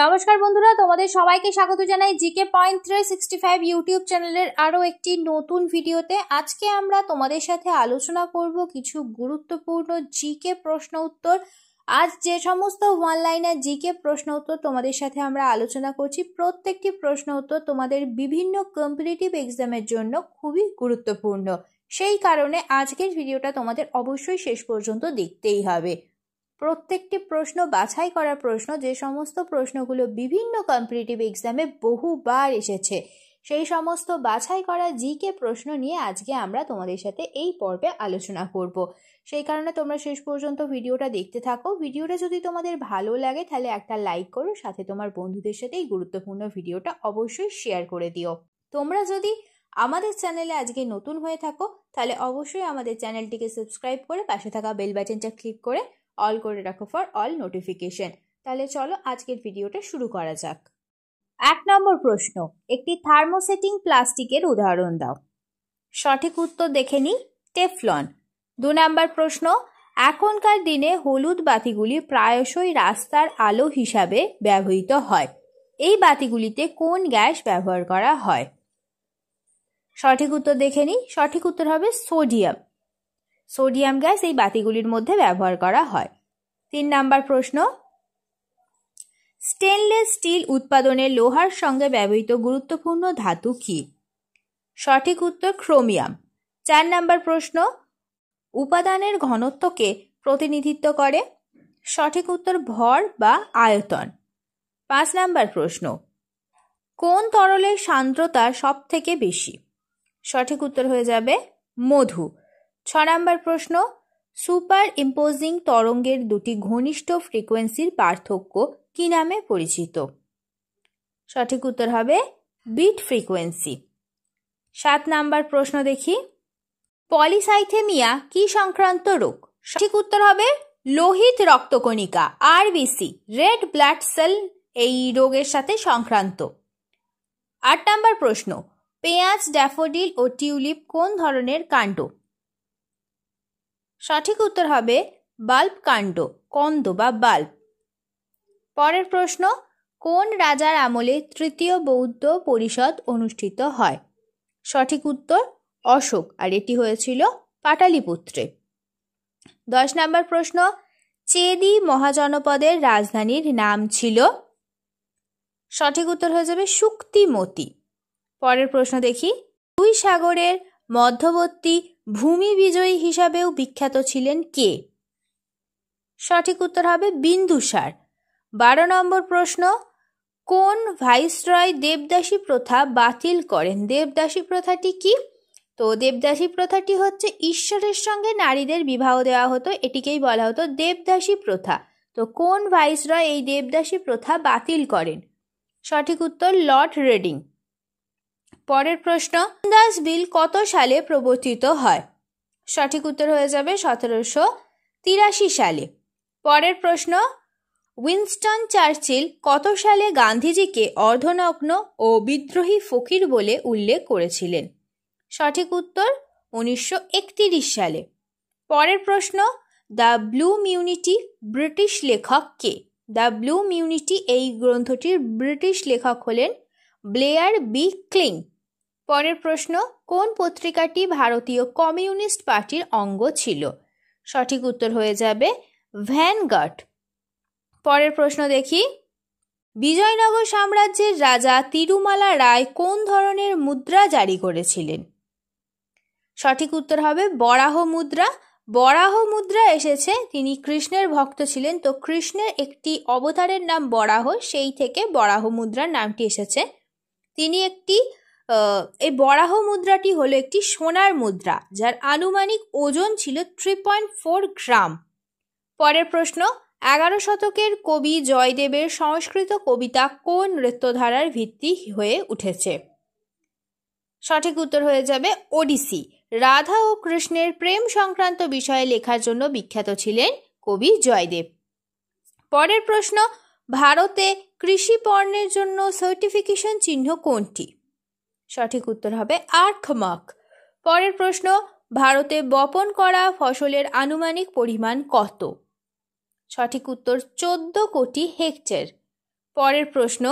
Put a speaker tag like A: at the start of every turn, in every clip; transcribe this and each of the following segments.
A: নমস্কার বন্ধুরা, তোমাদের সবাইকে স্বাগত জানাই জিকে পয়েন্ট 365 ইউটিউব চ্যানেলের আরো একটি নতুন ভিডিওতে। আজকে আমরা তোমাদের সাথে আলোচনা করব কিছু গুরুত্বপূর্ণ জিকে প্রশ্ন উত্তর। আজ যে সমস্ত ওয়ান লাইনার জিকে প্রশ্ন উত্তর তোমাদের সাথে আমরা আলোচনা করছি, প্রত্যেকটি প্রশ্ন উত্তর তোমাদের বিভিন্ন কম্পিটিটিভ এক্সামের জন্য খুবই গুরুত্বপূর্ণ। সেই কারণে আজকের ভিডিওটা তোমাদের অবশ্যই শেষ পর্যন্ত দেখতেই হবে। প্রত্যেকটি প্রশ্ন বাছাই করা প্রশ্ন, যে সমস্ত প্রশ্নগুলো বিভিন্ন কম্পিটিটিভ এক্সামে বহুবার এসেছে, সেই সমস্ত বাছাই করা জিকে প্রশ্ন নিয়ে আজকে আমরা তোমাদের সাথে এই পর্বে আলোচনা করব। সেই কারণে তোমরা শেষ পর্যন্ত ভিডিওটা দেখতে থাকো। ভিডিওটা যদি তোমাদের ভালো লাগে তাহলে একটা লাইক করো, সাথে তোমার বন্ধুদের সাথে এই গুরুত্বপূর্ণ ভিডিওটা অবশ্যই শেয়ার করে দিও। তোমরা যদি আমাদের চ্যানেলে আজকে নতুন হয়ে থাকো তাহলে অবশ্যই আমাদের চ্যানেলটিকে সাবস্ক্রাইব করে পাশে থাকা বেল বাটনটা ক্লিক করে অল করে রাখো ফর অল নোটিফিকেশন। তাহলে চলো আজকের ভিডিওটা শুরু করা যাক। 1 নম্বর প্রশ্ন, একটি থার্মোসেটিং প্লাস্টিকের উদাহরণ দাও। সঠিক উত্তর দেখে নিই, টেফলন। 2 নম্বর প্রশ্ন, এখনকার দিনে হলুদ বাতিগুলি প্রায়শই রাস্তার আলো হিসাবে ব্যবহৃত হয়। এই বাতিগুলিতে কোন গ্যাস ব্যবহার করা হয়? সঠিক উত্তর দেখে নিই, সঠিক উত্তর হবে সোডিয়াম। সোডিয়াম গ্যাস এই বাতিগুলির মধ্যে ব্যবহার করা হয়। 3 নম্বর প্রশ্ন, স্টেনলেস স্টিল উৎপাদনে লোহার সঙ্গে ব্যবহৃত গুরুত্বপূর্ণ ধাতু কি? সঠিক উত্তর ক্রোমিয়াম। 4 নম্বর প্রশ্ন, উপাদানের ঘনত্বকে প্রতিনিধিত্ব করে। সঠিক উত্তর ভর বা আয়তন। 5 নম্বর প্রশ্ন, কোন তরলের সান্দ্রতা সব থেকে বেশি? সঠিক উত্তর হয়ে যাবে মধু। 6 নম্বর প্রশ্ন, সুপার ইম্পোজিং তরঙ্গের দুটি ঘনিষ্ঠ ফ্রিকোয়েন্সির পার্থক্য কি নামে পরিচিত? সঠিক উত্তর হবে বিট ফ্রিকোয়েন্সি। 7 নম্বর প্রশ্ন দেখি, পলিসাইথেমিয়া কি সংক্রান্ত রোগ? সঠিক উত্তর হবে লোহিত রক্তকণিকা, আরবিসি, রেড ব্লাড সেল এই রোগের সাথে সংক্রান্ত। 8 নম্বর প্রশ্ন, পেঁয়াজ, ড্যাফোডিল ও টিউলিপ কোন ধরনের কাণ্ড? সঠিক উত্তর হবে বাল্ব কাণ্ড, কন্দ বা বাল্ব। পরের প্রশ্ন, কোন রাজার আমলে তৃতীয় বৌদ্ধ পরিষদ অনুষ্ঠিত হয়? সঠিক উত্তর অশোক, আর এটি হয়েছিল পাটালিপুত্রে। 10 নম্বর প্রশ্ন, চেদি মহাজনপদের রাজধানীর নাম ছিল? সঠিক উত্তর হয়ে যাবে শুক্তিমতি। পরের প্রশ্ন দেখি, দুই সাগরের মধ্যবর্তী ভূমি বিজয়ী হিসাবেও বিখ্যাত ছিলেন কে? সঠিক উত্তর হবে বিন্দুসার। 12 নম্বর প্রশ্ন, কোন ভাইসরয় দেবদাসী প্রথা বাতিল করেন? দেবদাসী প্রথাটি কি? তো দেবদাসী প্রথাটি হচ্ছে ঈশ্বরের সঙ্গে নারীদের বিবাহ দেওয়া হতো, এটিকেই বলা হতো দেবদাসী প্রথা। তো কোন ভাইসরয় এই দেবদাসী প্রথা বাতিল করেন? সঠিক উত্তর লর্ড রেডিং। পরের প্রশ্ন, দাস বিল কত সালে প্রবর্তিত হয়? সঠিক উত্তর হয়ে যাবে 1783 সালে। পরের প্রশ্ন, উইনস্টন চার্চিল কত সালে গান্ধীজিকে অর্ধনগ্ন ও বিদ্রোহী ফকির বলে উল্লেখ করেছিলেন? সঠিক উত্তর 1931 সালে। পরের প্রশ্ন, দ্য ব্লু মিউনিটি ব্রিটিশ লেখক কে? দ্য ব্লু মিউনিটি এই গ্রন্থটির ব্রিটিশ লেখক হলেন ব্লেয়ার বি ক্লিং। পরের প্রশ্ন, কোন পত্রিকাটি ভারতীয় কমিউনিস্ট পার্টির অঙ্গ ছিল? সঠিক উত্তর হয়ে যাবে ভ্যানগার্ড। পরের প্রশ্ন দেখি, বিজয়নগর সাম্রাজ্যের রাজা তিরুমালা রায় কোন ধরনের মুদ্রা জারি করেছিলেন? সঠিক উত্তর হবে বরাহ মুদ্রা। বরাহ মুদ্রা এসেছে, তিনি কৃষ্ণের ভক্ত ছিলেন, তো কৃষ্ণের একটি অবতারের নাম বরাহ, সেই থেকে বরাহ মুদ্রার নামটি এসেছে। তিনি এই বরাহ মুদ্রাটি হলো একটি সোনার মুদ্রা, যার আনুমানিক ওজন ছিল 3.4 গ্রাম। পরের প্রশ্ন, 11 শতকের কবি জয়দেবের সংস্কৃত কবিতা কোন নৃত্যধারার ভিত্তি হয়ে উঠেছে? সঠিক উত্তর হয়ে যাবে ওডিসি। রাধা ও কৃষ্ণের প্রেম সংক্রান্ত বিষয়ে লেখার জন্য বিখ্যাত ছিলেন কবি জয়দেব। পরের প্রশ্ন, ভারতে কৃষি পণ্যের জন্য সার্টিফিকেশন চিহ্ন কোনটি? সঠিক উত্তর হবে আর্থমার্ক। পরের প্রশ্ন, ভারতে বপন করা ফসলের আনুমানিক পরিমাণ কত? সঠিক উত্তর 14 কোটি হেক্টর। পরের প্রশ্ন,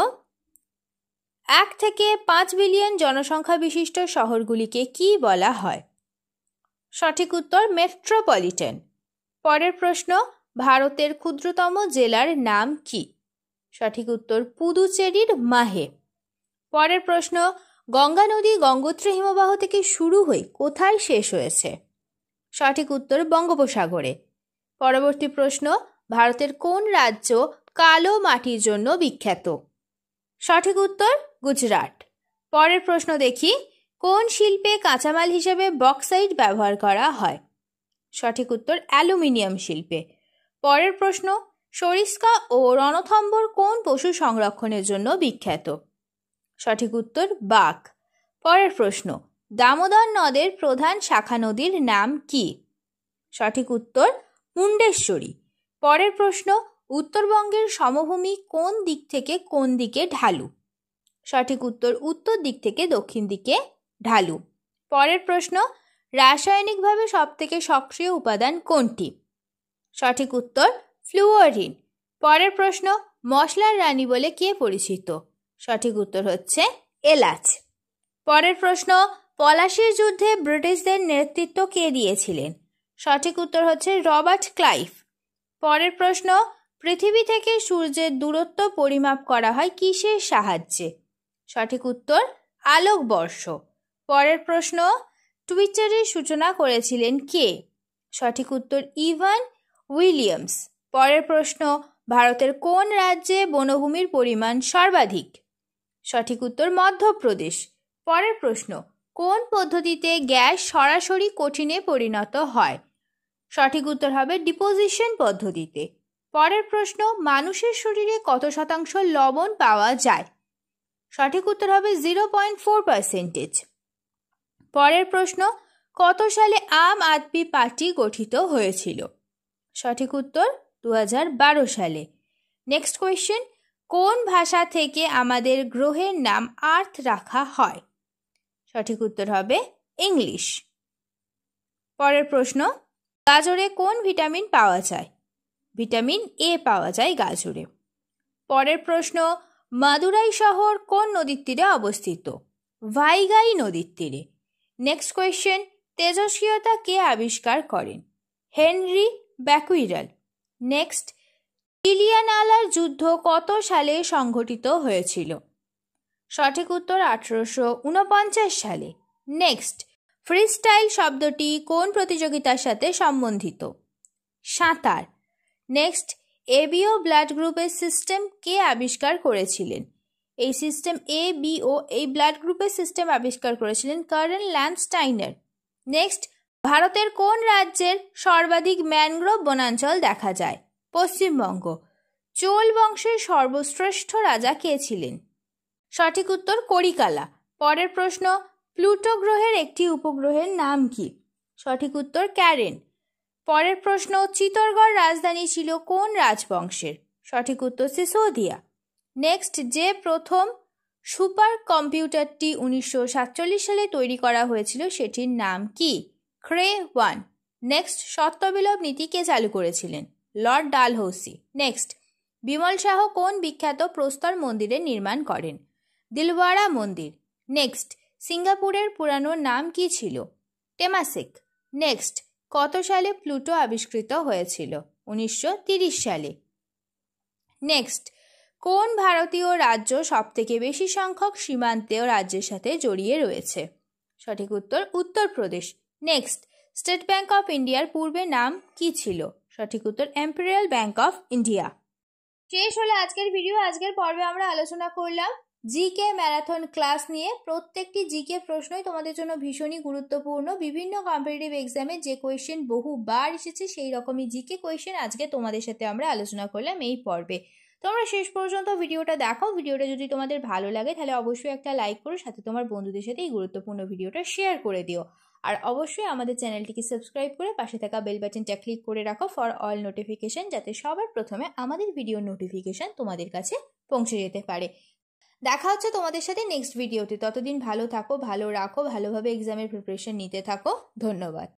A: 1 থেকে 5 বিলিয়ন জনসংখ্যা বিশিষ্ট শহরগুলিকে কি বলা হয়? সঠিক উত্তর মেট্রোপলিটন। পরের প্রশ্ন, ভারতের ক্ষুদ্রতম জেলার নাম কি? সঠিক উত্তর পুদুচেরির মাহে। পরের প্রশ্ন, গঙ্গা নদী গঙ্গোত্রী হিমবাহ থেকে শুরু হয়ে কোথায় শেষ হয়েছে? সঠিক উত্তর বঙ্গোপসাগরে। পরবর্তী প্রশ্ন, ভারতের কোন রাজ্য কালো মাটির জন্য বিখ্যাত? সঠিক উত্তর গুজরাট। পরের প্রশ্ন দেখি, কোন শিল্পে কাঁচামাল হিসেবে বক্সাইট ব্যবহার করা হয়? সঠিক উত্তর অ্যালুমিনিয়াম শিল্পে। পরের প্রশ্ন, সরিস্কা ও রণথম্বর কোন পশু সংরক্ষণের জন্য বিখ্যাত? সঠিক উত্তর বাঘ। পরের প্রশ্ন, দামোদর নদের প্রধান শাখা নদীর নাম কি? সঠিক উত্তর মুন্ডেশ্বরী। পরের প্রশ্ন, উত্তরবঙ্গের সমভূমি কোন দিক থেকে কোন দিকে ঢালু? সঠিক উত্তর উত্তর দিক থেকে দক্ষিণ দিকে ঢালু। পরের প্রশ্ন, রাসায়নিকভাবে সবথেকে সক্রিয় উপাদান কোনটি? সঠিক উত্তর ফ্লুওরিন। পরের প্রশ্ন, মশলার রানী বলে কে পরিচিত? সঠিক উত্তর হচ্ছে এলাচ। পরের প্রশ্ন, পলাশির যুদ্ধে ব্রিটিশদের নেতৃত্ব কে দিয়েছিলেন? সঠিক উত্তর হচ্ছে রবার্ট ক্লাইভ। পরের প্রশ্ন, পৃথিবী থেকে সূর্যের দূরত্ব পরিমাপ করা হয় কিসের সাহায্যে? সঠিক উত্তর আলোকবর্ষ। পরের প্রশ্ন, টুইটারের সূচনা করেছিলেন কে? সঠিক উত্তর ইভান উইলিয়ামস। পরের প্রশ্ন, ভারতের কোন রাজ্যে বনভূমির পরিমাণ সর্বাধিক? সঠিক উত্তর মধ্যপ্রদেশ। পরের প্রশ্ন, কোন পদ্ধতিতে গ্যাস সরাসরি কঠিনে পরিণত হয়? সঠিক উত্তর হবে ডিপোজিশন পদ্ধতিতে। পরের প্রশ্ন, মানুষের শরীরে কত শতাংশ লবণ পাওয়া যায়? সঠিক উত্তর হবে 0.4%। পরের প্রশ্ন, কত সালে আম আদমি পার্টি গঠিত হয়েছিল? সঠিক উত্তর 2012 সালে। নেক্সট কোয়েশ্চেন, কোন ভাষা থেকে আমাদের গ্রহের নাম আর্থ রাখা হয়? সঠিক উত্তর হবে ইংলিশ। পরের প্রশ্ন, গাজরে কোন ভিটামিন পাওয়া যায়? ভিটামিন এ পাওয়া যায় গাজরে। পরের প্রশ্ন, মাদুরাই শহর কোন নদীর তীরে অবস্থিত? ভাইগাই নদীর তীরে। নেক্সট কোয়েশ্চেন, তেজস্ক্রিয়তা কে আবিষ্কার করেন? হেনরি ব্যাকুইরাল। নেক্সট, ইলিয়ানালার যুদ্ধ কত সালে সংঘটিত হয়েছিল? সঠিক উত্তর 1849 সালে। নেক্সট, ফ্রিস্টাইল শব্দটি কোন প্রতিযোগিতার সাথে সম্বন্ধিত? সাঁতার। নেক্সট, এবিও ব্লাড গ্রুপের সিস্টেম কে আবিষ্কার করেছিলেন? এই সিস্টেম এবিও এই ব্লাড গ্রুপের সিস্টেম আবিষ্কার করেছিলেন কার্ল ল্যান্ডস্টাইনার। নেক্সট, ভারতের কোন রাজ্যের সর্বাধিক ম্যানগ্রোভ বনাঞ্চল দেখা যায়? পশ্চিমবঙ্গ। চোল বংশের সর্বশ্রেষ্ঠ রাজা কে ছিলেন? সঠিক উত্তর করিকালা। পরের প্রশ্ন, প্লুটো গ্রহের একটি উপগ্রহের নাম কি? সঠিক উত্তর ক্যারেন। পরের প্রশ্ন, চিত্তরগড় রাজধানী ছিল কোন রাজবংশের? সঠিক উত্তর সিসোদিয়া। নেক্সট, যে প্রথম সুপার কম্পিউটারটি 1947 সালে তৈরি করা হয়েছিল সেটির নাম কি? ক্রে 1। নেক্সট, সত্যবিলোপ নীতি কে চালু করেছিলেন? লর্ড ডালহৌসি। নেক্সট, বিমল শাহ কোন বিখ্যাত প্রস্তর মন্দিরের নির্মাণ করেন? দিলওয়াড়া মন্দির। নেক্সট, সিঙ্গাপুরের পুরানো নাম কি ছিল? টেমাসেক। নেক্সট, কত সালে প্লুটো আবিষ্কৃত হয়েছিল? 1930 সালে। নেক্সট, কোন ভারতীয় রাজ্য সবথেকে বেশি সংখ্যক সীমান্তীয় রাজ্যের সাথে জড়িয়ে রয়েছে? সঠিক উত্তর Uttar Pradesh. Next, state bank of ইন্ডিয়ার পূর্বে নাম কি ছিল? সঠিক উত্তর ইম্পেরিয়াল ব্যাংক অফ ইন্ডিয়া। শেষ হলো আজকের ভিডিও। আজকের পর্বে আমরা আলোচনা করলাম জিকে ম্যারাথন ক্লাস নিয়ে। প্রত্যেকটি জিকে প্রশ্নই তোমাদের জন্য ভীষণই গুরুত্বপূর্ণ। বিভিন্ন কম্পিটিটিভ এক্সামে যে কোয়েশ্চেন বহুবার এসেছে সেই রকমই জিকে কোয়েশ্চেন আজকে তোমাদের সাথে আমরা আলোচনা করলাম এই পর্বে। তোমরা শেষ পর্যন্ত ভিডিওটা দেখো। ভিডিওটা যদি তোমাদের ভালো লাগে তাহলে অবশ্যই একটা লাইক করো, সাথে তোমার বন্ধুদের সাথে এই গুরুত্বপূর্ণ ভিডিওটা শেয়ার করে দিও। আর অবশ্যই আমাদের চ্যানেলটিকে সাবস্ক্রাইব করে পাশে থাকা বেল বাটনটা ক্লিক করে রাখো ফর অল নোটিফিকেশন, যাতে সবার প্রথমে আমাদের ভিডিও নোটিফিকেশন তোমাদের কাছে পৌঁছে যেতে পারে। দেখা হচ্ছে তোমাদের সাথে নেক্সট ভিডিওতে। ততদিন ভালো থাকো, ভালো রাখো, ভালোভাবে এক্সামের প্রিপারেশন নিতে থাকো। ধন্যবাদ।